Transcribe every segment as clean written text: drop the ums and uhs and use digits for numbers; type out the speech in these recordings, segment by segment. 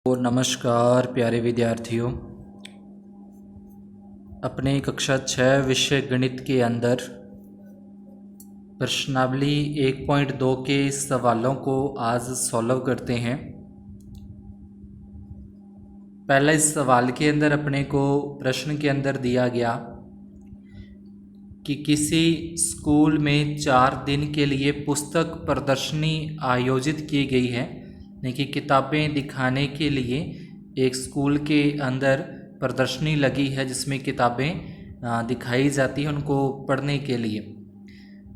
तो नमस्कार प्यारे विद्यार्थियों, अपने कक्षा 6 विषय गणित के अंदर प्रश्नावली 1.2 के सवालों को आज सॉल्व करते हैं। पहला इस सवाल के अंदर अपने को प्रश्न के अंदर दिया गया कि किसी स्कूल में 4 दिन के लिए पुस्तक प्रदर्शनी आयोजित की गई है, यानी कि किताबें दिखाने के लिए एक स्कूल के अंदर प्रदर्शनी लगी है जिसमें किताबें दिखाई जाती हैं उनको पढ़ने के लिए।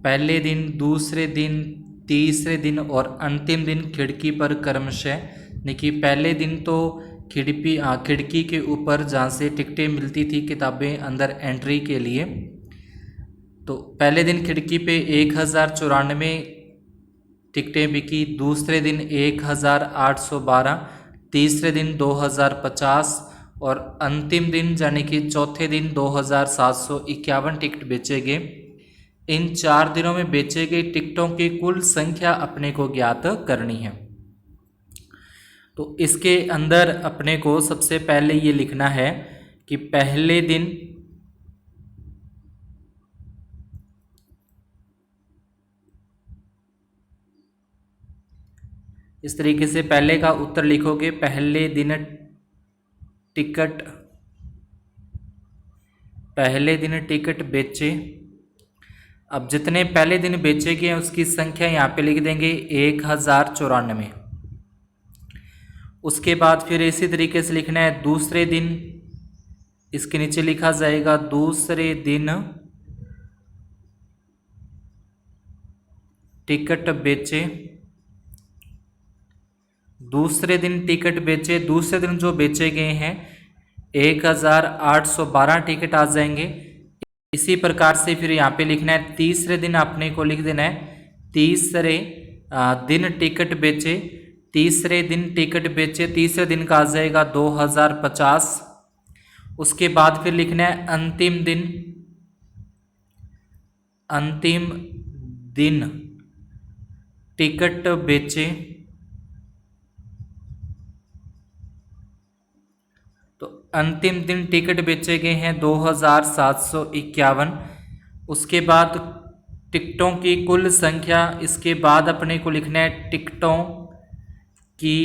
पहले दिन, दूसरे दिन, तीसरे दिन और अंतिम दिन खिड़की पर क्रमशः, यानी कि पहले दिन तो खिड़की के ऊपर जहाँ से टिकटें मिलती थी किताबें अंदर एंट्री के लिए, तो पहले दिन खिड़की पे 1094 टिकटें बिकी, दूसरे दिन 1812, तीसरे दिन 2050 और अंतिम दिन यानी कि चौथे दिन 2751 टिकट बेचे गए। इन 4 दिनों में बेचे गए टिकटों की कुल संख्या अपने को ज्ञात करनी है। तो इसके अंदर अपने को सबसे पहले ये लिखना है कि पहले दिन इस तरीके से पहले का उत्तर लिखोगे, पहले दिन टिकट बेचे। अब जितने पहले दिन बेचे गए उसकी संख्या यहाँ पे लिख देंगे 1094। उसके बाद फिर इसी तरीके से लिखना है दूसरे दिन, इसके नीचे लिखा जाएगा दूसरे दिन टिकट बेचे। दूसरे दिन टिकट बेचे, दूसरे दिन जो बेचे गए हैं 1812 टिकट आ जाएंगे। इसी प्रकार से फिर यहाँ पे लिखना है तीसरे दिन अपने को लिख देना है तीसरे दिन टिकट बेचे। तीसरे दिन टिकट बेचे, तीसरे दिन का आ जाएगा 2050। उसके बाद फिर लिखना है अंतिम दिन टिकट बेचे। तो अंतिम दिन टिकट बेचे गए हैं 2751। उसके बाद टिकटों की कुल संख्या, इसके बाद अपने को लिखना है टिकटों की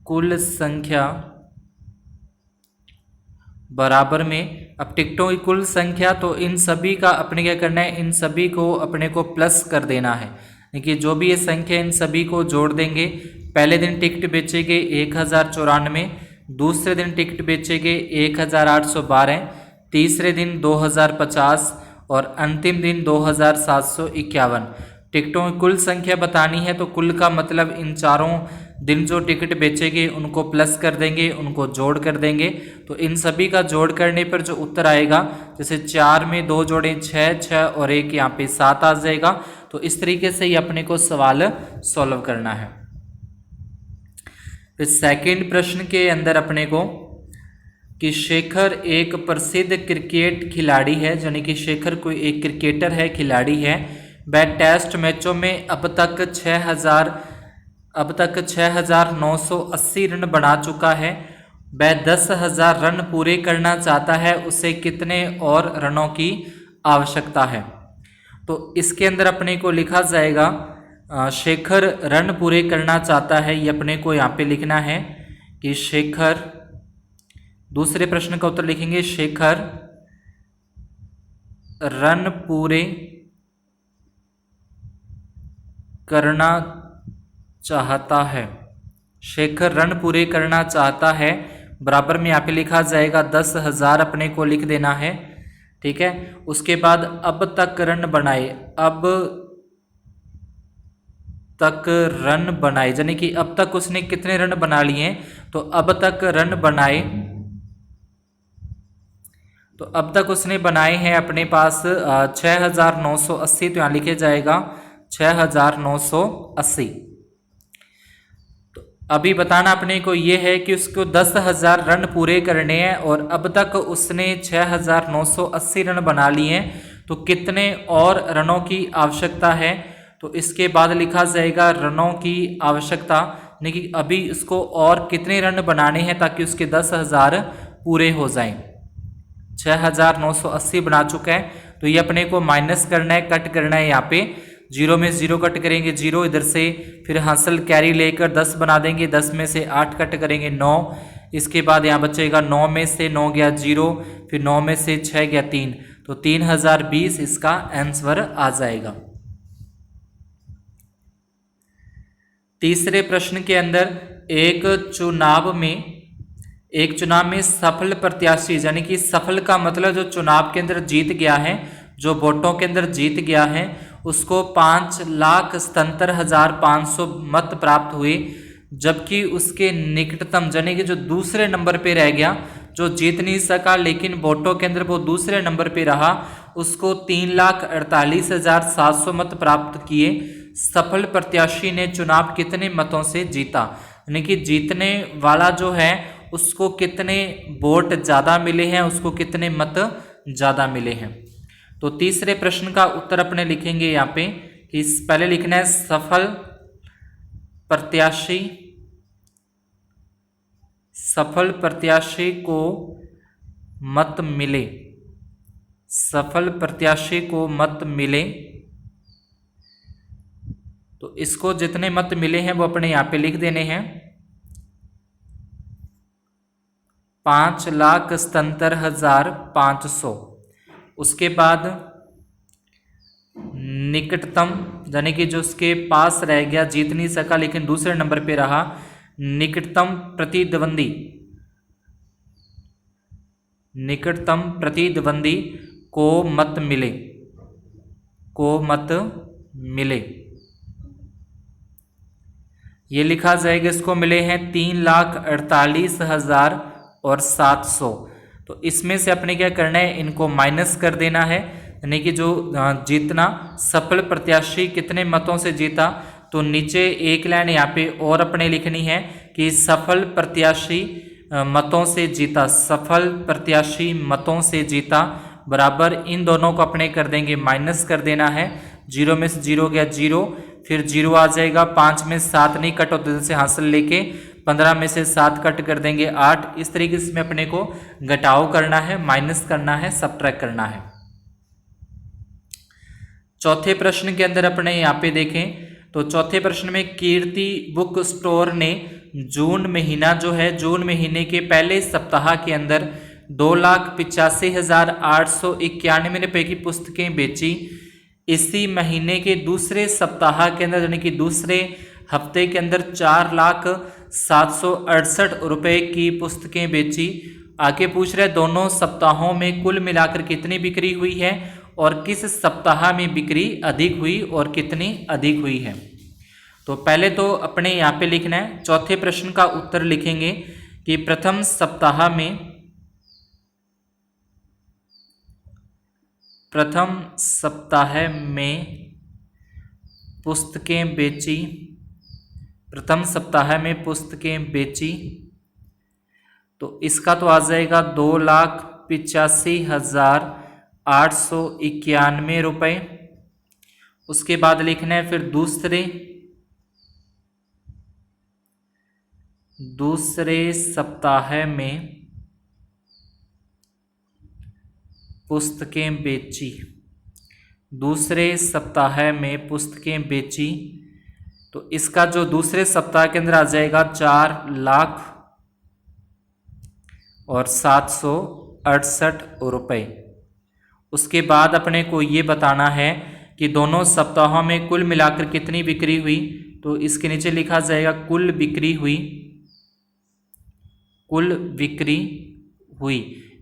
कुल संख्या बराबर में। अब टिकटों की कुल संख्या तो इन सभी का अपने क्या करना है, इन सभी को अपने को प्लस कर देना है, देखिए जो भी ये संख्या इन सभी को जोड़ देंगे। पहले दिन टिकट बेचे गए 1094, दूसरे दिन टिकट बेचे गए 1812, तीसरे दिन 2050 और अंतिम दिन 2751। टिकटों की कुल संख्या बतानी है तो कुल का मतलब इन चारों दिन जो टिकट बेचे गए उनको प्लस कर देंगे, उनको जोड़ कर देंगे। तो इन सभी का जोड़ करने पर जो उत्तर आएगा, जैसे 4 में 2 जोड़े 6, 6 और 1 यहाँ पे 7 आ जाएगा। तो इस तरीके से ही अपने को सवाल सॉल्व करना है। फिर सेकंड प्रश्न के अंदर अपने को कि शेखर एक प्रसिद्ध क्रिकेट खिलाड़ी है, यानी कि शेखर कोई एक क्रिकेटर है, खिलाड़ी है। वह टेस्ट मैचों में अब तक 6,980 रन बना चुका है। वह 10,000 रन पूरे करना चाहता है, उसे कितने और रनों की आवश्यकता है। तो इसके अंदर अपने को लिखा जाएगा शेखर रन पूरे करना चाहता है, ये अपने को यहाँ पे लिखना है कि शेखर, दूसरे प्रश्न का उत्तर लिखेंगे शेखर रन पूरे करना चाहता है। शेखर रन पूरे करना चाहता है, बराबर में यहाँ पे लिखा जाएगा 10,000 अपने को लिख देना है, ठीक है। उसके बाद अब तक रन बनाए, अब तक रन बनाए, यानी कि अब तक उसने कितने रन बना लिए, तो अब तक रन बनाए, तो अब तक उसने बनाए हैं अपने पास 6,980, तो यहाँ लिखे जाएगा 6,980। तो अभी बताना अपने को ये है कि उसको 10,000 रन पूरे करने हैं और अब तक उसने 6,980 रन बना लिए हैं, तो कितने और रनों की आवश्यकता है। तो इसके बाद लिखा जाएगा रनों की आवश्यकता, यानी कि अभी इसको और कितने रन बनाने हैं ताकि उसके 10,000 पूरे हो जाएं। 6,980 बना चुका है, तो ये अपने को माइनस करना है, कट करना है। यहाँ पे 0 में 0 कट करेंगे 0 इधर से, फिर हासिल कैरी लेकर 10 बना देंगे, 10 में से 8 कट करेंगे 9, इसके बाद यहाँ बचेगा 9 में से 9 गया 0, फिर 9 में से 6 गया 3, तो 3020 इसका आंसर आ जाएगा। तीसरे प्रश्न के अंदर एक चुनाव में सफल प्रत्याशी, यानी कि सफल का मतलब जो चुनाव के अंदर जीत गया है, जो वोटों के अंदर जीत गया है, उसको 5,77,500 मत प्राप्त हुए, जबकि उसके निकटतम यानी कि जो दूसरे नंबर पे रह गया, जो जीत नहीं सका लेकिन वोटों के अंदर वो दूसरे नंबर पे रहा, उसको 3,48,700 मत प्राप्त किए। सफल प्रत्याशी ने चुनाव कितने मतों से जीता, यानी कि जीतने वाला जो है उसको कितने वोट ज़्यादा मिले हैं, उसको कितने मत ज़्यादा मिले हैं। तो तीसरे प्रश्न का उत्तर अपने लिखेंगे यहाँ पे कि पहले लिखना है सफल प्रत्याशी को मत मिले, सफल प्रत्याशी को मत मिले, तो इसको जितने मत मिले हैं वो अपने यहाँ पे लिख देने हैं। 5,77,500। उसके बाद निकटतम, यानी कि जो उसके पास रह गया, जीत नहीं सका लेकिन दूसरे नंबर पे रहा, निकटतम प्रतिद्वंदी को मत मिले, ये लिखा जाएगा। इसको मिले हैं 3,48,700। तो इसमें से अपने क्या करना है, इनको माइनस कर देना है, यानी कि जो जीतना सफल प्रत्याशी कितने मतों से जीता, तो नीचे एक लाइन यहाँ पे और अपने लिखनी है कि सफल प्रत्याशी मतों से जीता, सफल प्रत्याशी मतों से जीता बराबर इन दोनों को अपने कर देंगे, माइनस कर देना है। 0 में से 0 गया 0, फिर 0 आ जाएगा, 5 में 7 नहीं कट होते से हासिल लेके 15 में से 7 कट कर देंगे 8। इस तरीके से अपने को घटाव करना है, माइनस करना है, सबट्रैक्ट करना है। चौथे प्रश्न के अंदर अपने यहाँ पे देखें तो चौथे प्रश्न में कीर्ति बुक स्टोर ने जून महीना जो है, जून महीने के पहले सप्ताह के अंदर 2,85,891 रुपए की पुस्तकें बेची। इसी महीने के दूसरे सप्ताह के अंदर यानी कि दूसरे हफ्ते के अंदर 4,768 रुपए की पुस्तकें बेची। आगे पूछ रहे दोनों सप्ताहों में कुल मिलाकर कितनी बिक्री हुई है और किस सप्ताह में बिक्री अधिक हुई और कितनी अधिक हुई है। तो पहले तो अपने यहाँ पे लिखना है, चौथे प्रश्न का उत्तर लिखेंगे कि प्रथम सप्ताह में पुस्तकें बेची, प्रथम सप्ताह में पुस्तकें बेची, तो इसका तो आ जाएगा 2,85,891 रुपये। उसके बाद लिखना है फिर दूसरे सप्ताह में पुस्तकें बेची, दूसरे सप्ताह में पुस्तकें बेची, तो इसका जो दूसरे सप्ताह के अंदर आ जाएगा 4,768 रुपये। उसके बाद अपने को ये बताना है कि दोनों सप्ताहों में कुल मिलाकर कितनी बिक्री हुई, तो इसके नीचे लिखा जाएगा कुल बिक्री हुई।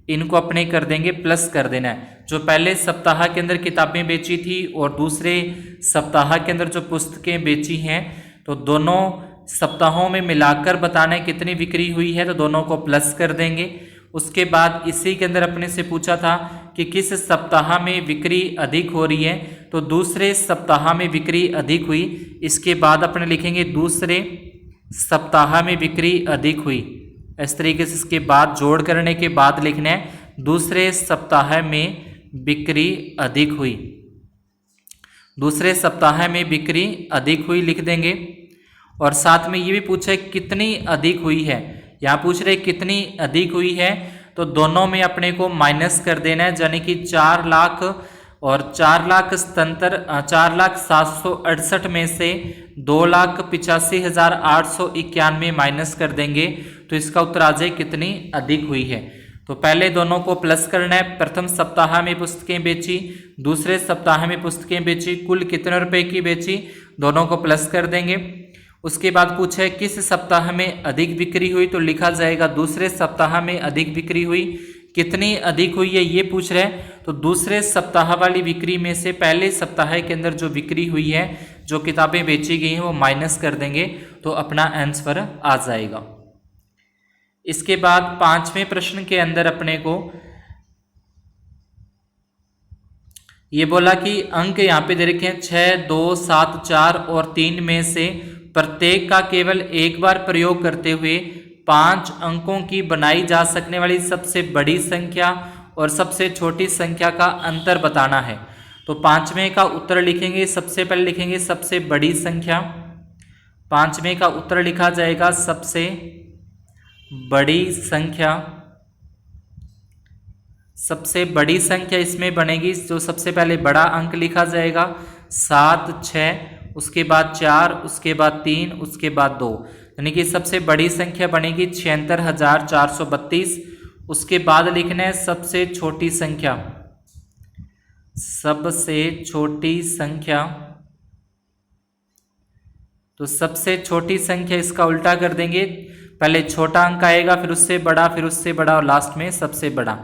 इनको अपने कर देंगे प्लस कर देना है। जो पहले सप्ताह के अंदर किताबें बेची थी और दूसरे सप्ताह के अंदर जो पुस्तकें बेची हैं, तो दोनों सप्ताहों में मिलाकर बताना है कितनी बिक्री हुई है, तो दोनों को प्लस कर देंगे। उसके बाद इसी के अंदर अपने से पूछा था कि किस सप्ताह में बिक्री अधिक हो रही है, तो दूसरे सप्ताह में बिक्री अधिक हुई। इसके बाद अपने लिखेंगे दूसरे सप्ताह में बिक्री अधिक हुई। इस तरीके से इसके बाद जोड़ करने के बाद लिखना है दूसरे सप्ताह में बिक्री अधिक हुई। दूसरे सप्ताह में बिक्री अधिक हुई लिख देंगे। और साथ में ये भी पूछा है कितनी अधिक हुई है, यहाँ पूछ रहे कितनी अधिक हुई है, तो दोनों में अपने को माइनस कर देना है, यानी कि 4 लाख और 4,768 में से 2,85,891 माइनस कर देंगे तो इसका उत्तर आ जाए कितनी अधिक हुई है। तो पहले दोनों को प्लस करना है। प्रथम सप्ताह में पुस्तकें बेची, दूसरे सप्ताह में पुस्तकें बेची, कुल कितने रुपए की बेची, दोनों को प्लस कर देंगे। उसके बाद पूछे किस सप्ताह में अधिक बिक्री हुई, तो लिखा जाएगा दूसरे सप्ताह में अधिक बिक्री हुई। कितनी अधिक हुई है ये पूछ रहे हैं, तो दूसरे सप्ताह वाली बिक्री में से पहले सप्ताह के अंदर जो बिक्री हुई है, जो किताबें बेची गई हैं, वो माइनस कर देंगे तो अपना आंसर आ जाएगा। इसके बाद 5वें प्रश्न के अंदर अपने को ये बोला कि अंक यहाँ पे दे रखे हैं 6, 2, 7, 4 और 3 में से प्रत्येक का केवल एक बार प्रयोग करते हुए 5 अंकों की बनाई जा सकने वाली सबसे बड़ी संख्या और सबसे छोटी संख्या का अंतर बताना है। तो 5वें का उत्तर लिखेंगे, सबसे पहले लिखेंगे सबसे बड़ी संख्या। 5वें का उत्तर लिखा जाएगा सबसे बड़ी संख्या। सबसे बड़ी संख्या इसमें बनेगी, जो सबसे पहले बड़ा अंक लिखा जाएगा 7, 6, उसके बाद 4, उसके बाद 3, उसके बाद 2, यानी कि सबसे बड़ी संख्या बनेगी 76,432। उसके बाद लिखना है सबसे छोटी संख्या। सबसे छोटी संख्या, तो सबसे छोटी संख्या इसका उल्टा कर देंगे, पहले छोटा अंक आएगा, फिर उससे बड़ा, फिर उससे बड़ा और लास्ट में सबसे बड़ा।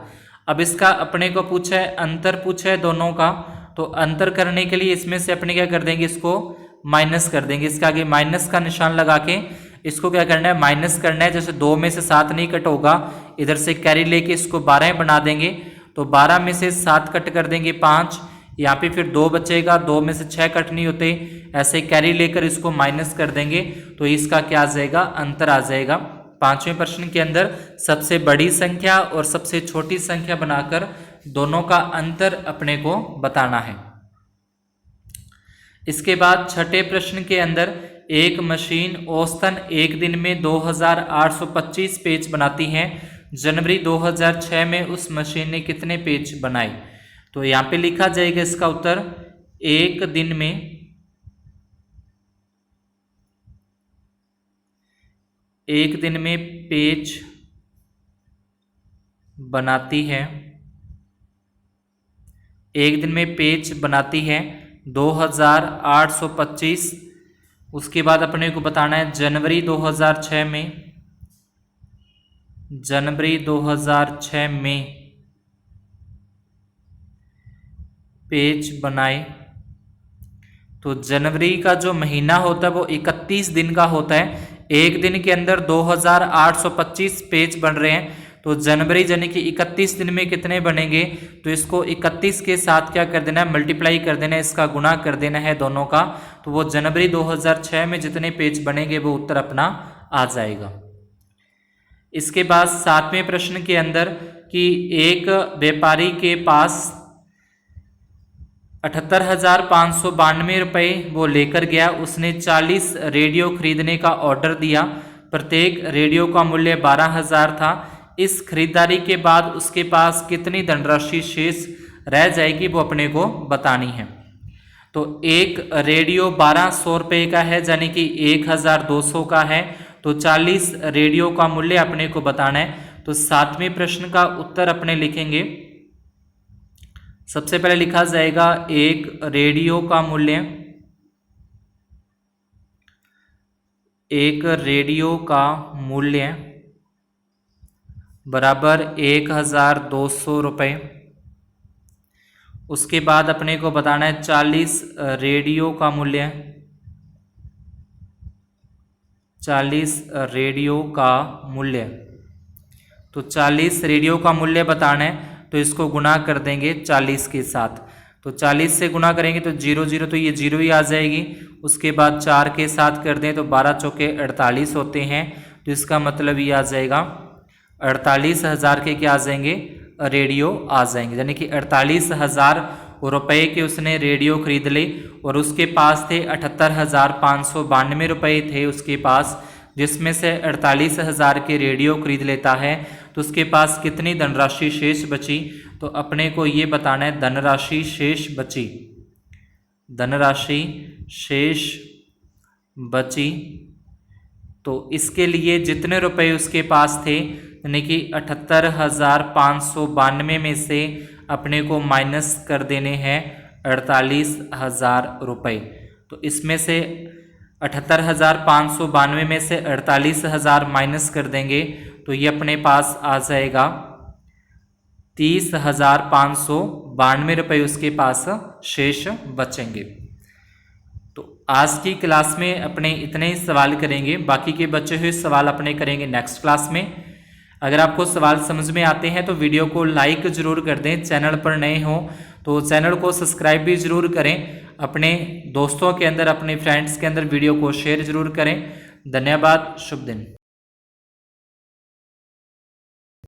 अब इसका अपने को पूछा है अंतर, पूछा है दोनों का, तो अंतर करने के लिए इसमें से अपने क्या कर देंगे, इसको माइनस कर देंगे। इसके आगे माइनस का निशान लगा के इसको क्या करना है, माइनस करना है। जैसे 2 में से 7 नहीं कट होगा, इधर से कैरी लेके इसको 12 बना देंगे, तो 12 में से 7 कट कर देंगे 5, यहाँ पे फिर 2 बचेगा, 2 में से 6 कट नहीं होते, ऐसे कैरी लेकर इसको माइनस कर देंगे तो इसका क्या आ जाएगा, अंतर आ जाएगा। 5वें प्रश्न के अंदर सबसे बड़ी संख्या और सबसे छोटी संख्या बनाकर दोनों का अंतर अपने को बताना है। इसके बाद 6ठे प्रश्न के अंदर एक मशीन औसतन एक दिन में 2825 पेज बनाती है। जनवरी 2006 में उस मशीन ने कितने पेज बनाए, तो यहाँ पे लिखा जाएगा इसका उत्तर एक दिन में पेज बनाती है, एक दिन में पेज बनाती है 2825। उसके बाद अपने को बताना है जनवरी 2006 में पेज बनाए। तो जनवरी का जो महीना होता है वो 31 दिन का होता है, एक दिन के अंदर 2825 पेज बन रहे हैं, तो जनवरी यानी कि 31 दिन में कितने बनेंगे, तो इसको 31 के साथ क्या कर देना है, मल्टीप्लाई कर देना है, इसका गुणा कर देना है दोनों का, तो वो जनवरी 2006 में जितने पेज बनेंगे वो उत्तर अपना आ जाएगा। इसके बाद 7वें प्रश्न के अंदर कि एक व्यापारी के पास 78,592 रुपये वो लेकर गया। उसने 40 रेडियो खरीदने का ऑर्डर दिया, प्रत्येक रेडियो का मूल्य 12,000 था। इस खरीदारी के बाद उसके पास कितनी धनराशि शेष रह जाएगी वो अपने को बतानी है। तो एक रेडियो 1200 रुपये का है, यानी कि 1,200 का है, तो 40 रेडियो का मूल्य अपने को बताना है। तो 7वें प्रश्न का उत्तर अपने लिखेंगे, सबसे पहले लिखा जाएगा एक रेडियो का मूल्य, एक रेडियो का मूल्य बराबर 1,200 रुपये। उसके बाद अपने को बताना है 40 रेडियो का मूल्य, 40 रेडियो का मूल्य, तो 40 रेडियो का मूल्य बताना है, तो इसको गुणा कर देंगे 40 के साथ। तो 40 से गुणा करेंगे तो 0 तो ये 0 ही आ जाएगी। उसके बाद 4 के साथ कर दें तो 12 चौके 48 होते हैं, तो इसका मतलब ये आ जाएगा 48,000 के क्या आ जाएंगे, रेडियो आ जाएंगे, यानी कि 48,000 रुपए के उसने रेडियो खरीद ले और उसके पास थे 78,592 रुपये थे उसके पास, जिसमें से 48,000 के रेडियो खरीद लेता है, तो उसके पास कितनी धनराशि शेष बची? तो अपने को ये बताना है धनराशि शेष बची, धनराशि शेष बची। तो इसके लिए जितने रुपए उसके पास थे, यानी कि 78,592 में से अपने को माइनस कर देने हैं 48,000 रुपये। तो इसमें से 78,592 में से 48,000 माइनस कर देंगे तो ये अपने पास आ जाएगा 30,592 रुपये उसके पास शेष बचेंगे। तो आज की क्लास में अपने इतने ही सवाल करेंगे, बाकी के बचे हुए सवाल अपने करेंगे नेक्स्ट क्लास में। अगर आपको सवाल समझ में आते हैं तो वीडियो को लाइक ज़रूर कर दें, चैनल पर नए हो तो चैनल को सब्सक्राइब भी ज़रूर करें, अपने दोस्तों के अंदर, अपने फ्रेंड्स के अंदर वीडियो को शेयर ज़रूर करें। धन्यवाद, शुभ दिन।